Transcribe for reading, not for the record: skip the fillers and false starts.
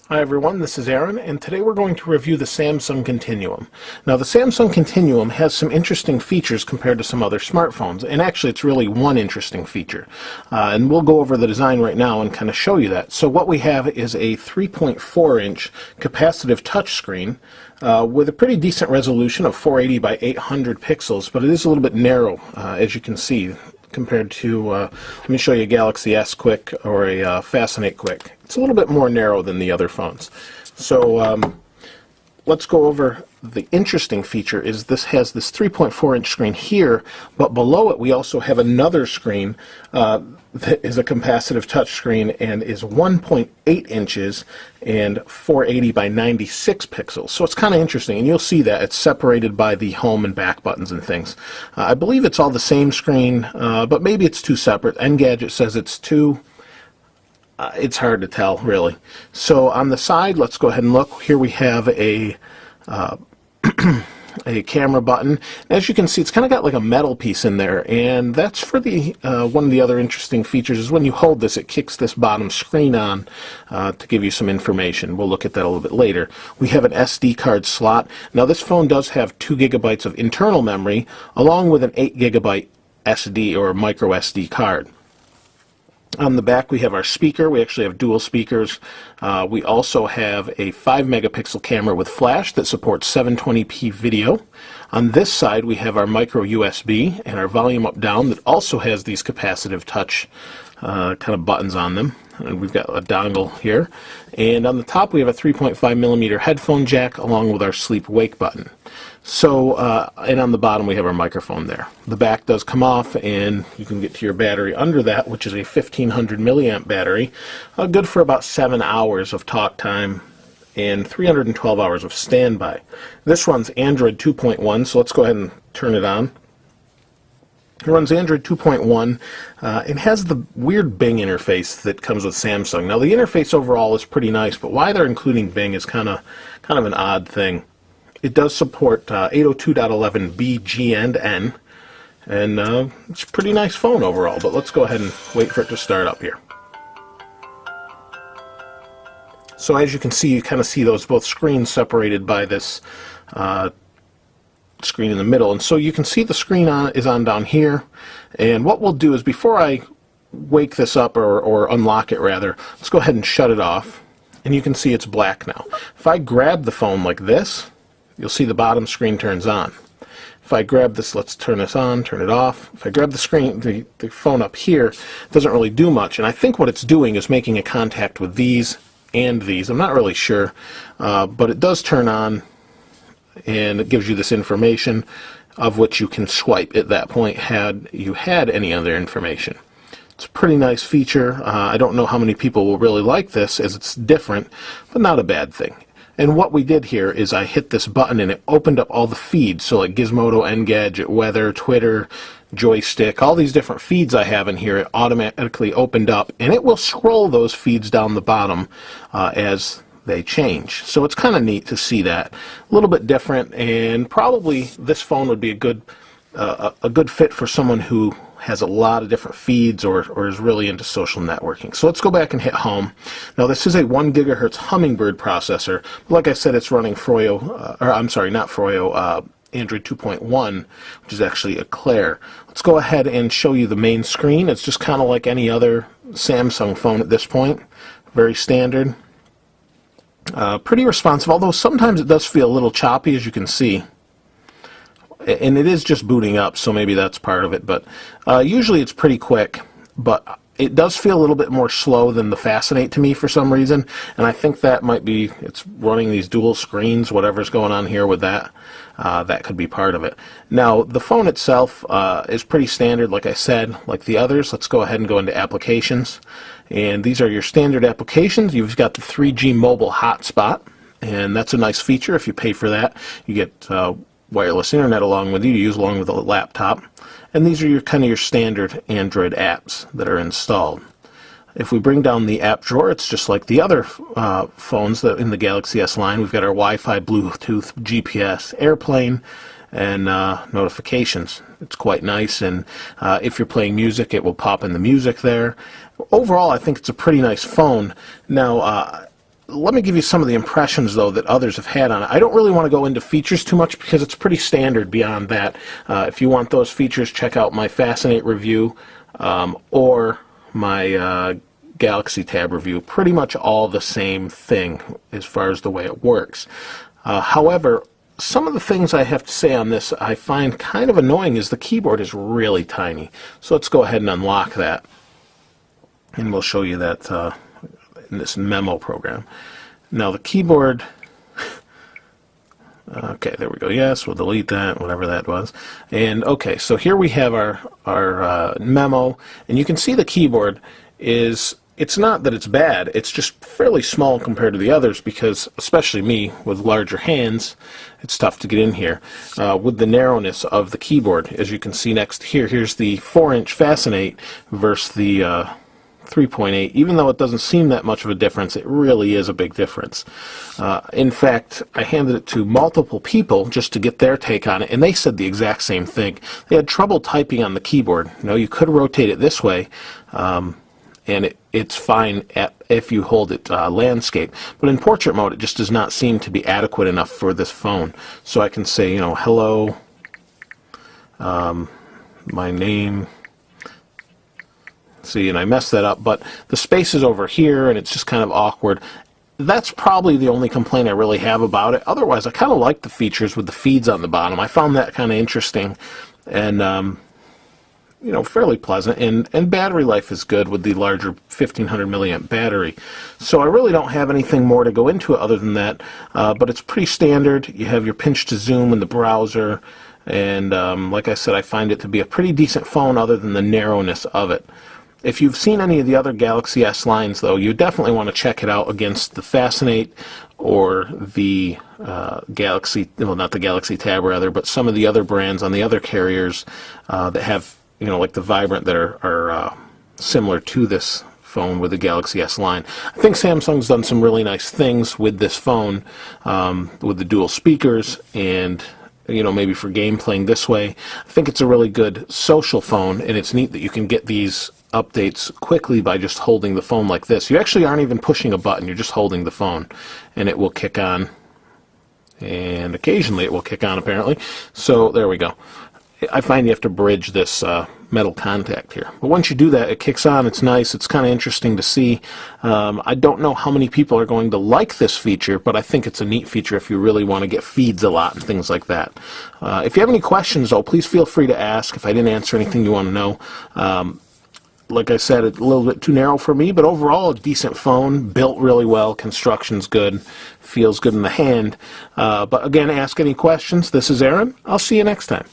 Hi everyone, this is Aaron, and today we're going to review the Samsung Continuum. Now the Samsung Continuum has some interesting features compared to some other smartphones, and actually it's really one interesting feature. And we'll go over the design right now and kind of show you that. So what we have is a 3.4-inch capacitive touchscreen with a pretty decent resolution of 480 by 800 pixels, but it is a little bit narrow, as you can see, compared to, let me show you a Galaxy S Quick or a Fascinate Quick. It's a little bit more narrow than the other phones. So let's go over the interesting feature is this has this 3.4-inch screen here, but below it we also have another screen that is a capacitive touch screen and is 1.8 inches and 480 by 96 pixels. So it's kind of interesting, and you'll see that it's separated by the home and back buttons and things. I believe it's all the same screen, but maybe it's two separate. Engadget says it's two. It's hard to tell, really. So on the side, let's go ahead and look. Here we have a a camera button. As you can see, it's kind of got like a metal piece in there, and that's for the one of the other interesting features is when you hold this, it kicks this bottom screen on to give you some information. We'll look at that a little bit later. We have an SD card slot. Now this phone does have 2 gigabytes of internal memory along with an 8 gigabyte SD or micro SD card. On the back we have our speaker. We actually have dual speakers. We also have a 5 megapixel camera with flash that supports 720p video. On this side we have our micro USB and our volume up down that also has these capacitive touch kind of buttons on them. And we've got a dongle here. And on the top we have a 3.5 millimeter headphone jack along with our sleep wake button. So, and on the bottom we have our microphone there. The back does come off and you can get to your battery under that, which is a 1500 milliamp battery, good for about 7 hours of talk time and 312 hours of standby. This runs Android 2.1, so let's go ahead and turn it on. It runs Android 2.1. It has the weird Bing interface that comes with Samsung. Now the interface overall is pretty nice, but why they're including Bing is kind of an odd thing. It does support 802.11b, G, and N, and it's a pretty nice phone overall, but let's go ahead and wait for it to start up here. So as you can see, you kind of see those both screens separated by this screen in the middle, and so you can see the screen is on down here, and what we'll do is before I wake this up, or unlock it rather, let's go ahead and shut it off, and you can see it's black now. If I grab the phone like this, you'll see the bottom screen turns on. If I grab this, let's turn this on, turn it off. If I grab the screen, the phone up here, it doesn't really do much. And I think what it's doing is making a contact with these and these. I'm not really sure, but it does turn on, and it gives you this information of which you can swipe at that point had you had any other information. It's a pretty nice feature. I don't know how many people will really like this as it's different, but not a bad thing. And what we did here is I hit this button and it opened up all the feeds, so like Gizmodo, Engadget, Weather, Twitter, Joystick, all these different feeds I have in here, it automatically opened up, and it will scroll those feeds down the bottom as they change. So it's kind of neat to see that. A little bit different, and probably this phone would be a good fit for someone who has a lot of different feeds or is really into social networking. So let's go back and hit home. Now this is a 1 gigahertz Hummingbird processor. Like I said, it's running Froyo, or I'm sorry, not Froyo, Android 2.1, which is actually Eclair. Let's go ahead and show you the main screen. It's just kind of like any other Samsung phone at this point. Very standard. Pretty responsive, although sometimes it does feel a little choppy, as you can see. And it is just booting up, so maybe that's part of it, but usually it's pretty quick, but it does feel a little bit more slow than the Fascinate to me for some reason, and I think that might be, it's running these dual screens, whatever's going on here with that. That could be part of it. Now, the phone itself is pretty standard, like I said, like the others. Let's go ahead and go into applications, and these are your standard applications. You've got the 3G mobile hotspot, and that's a nice feature. If you pay for that, you get wireless internet along with you to use along with a laptop, and these are your kind of your standard Android apps that are installed. If we bring down the app drawer, it's just like the other phones that in the Galaxy S line. We've got our Wi-Fi, Bluetooth, GPS, airplane, and notifications. It's quite nice, and if you're playing music, it will pop in the music there. Overall, I think it's a pretty nice phone. Now, let me give you some of the impressions, though, that others have had on it. I don't really want to go into features too much because it's pretty standard beyond that. If you want those features, check out my Fascinate review or my Galaxy Tab review. Pretty much all the same thing as far as the way it works. However, some of the things I have to say on this I find kind of annoying is the keyboard is really tiny. So let's go ahead and unlock that. And we'll show you that in this memo program. Now the keyboard, okay, there we go. Yes, we'll delete that, whatever that was. And okay, so here we have our memo, and you can see the keyboard is, it's not that it's bad, it's just fairly small compared to the others because, especially me with larger hands, it's tough to get in here. With the narrowness of the keyboard, as you can see next here, here's the 4-inch Fascinate versus the 3.8. Even though it doesn't seem that much of a difference, it really is a big difference. In fact, I handed it to multiple people just to get their take on it, and they said the exact same thing. They had trouble typing on the keyboard. You know, you could rotate it this way, and it's fine if you hold it landscape. But in portrait mode, it just does not seem to be adequate enough for this phone. So I can say, you know, hello, my name. See, and I messed that up, but the space is over here, and it's just kind of awkward. That's probably the only complaint I really have about it. Otherwise, I kind of like the features with the feeds on the bottom. I found that kind of interesting, and you know, fairly pleasant, and battery life is good with the larger 1500 milliamp battery. So I really don't have anything more to go into it other than that, but it's pretty standard. You have your pinch to zoom in the browser, and like I said, I find it to be a pretty decent phone other than the narrowness of it. If you've seen any of the other Galaxy S lines, though, you definitely want to check it out against the Fascinate or the Galaxy, well, not the Galaxy Tab, rather, but some of the other brands on the other carriers that have, you know, like the Vibrant that are similar to this phone with the Galaxy S line. I think Samsung's done some really nice things with this phone, with the dual speakers and, you know, maybe for game playing this way. I think it's a really good social phone, and it's neat that you can get these updates quickly by just holding the phone like this. You actually aren't even pushing a button, you're just holding the phone, and it will kick on, and occasionally it will kick on apparently. So there we go. I find you have to bridge this metal contact here. But once you do that, it kicks on, it's nice, it's kind of interesting to see. I don't know how many people are going to like this feature, but I think it's a neat feature if you really want to get feeds a lot and things like that. If you have any questions, though, please feel free to ask if I didn't answer anything you want to know. Like I said, it's a little bit too narrow for me, but overall a decent phone, built really well, construction's good, feels good in the hand. But again, ask any questions. This is Aaron. I'll see you next time.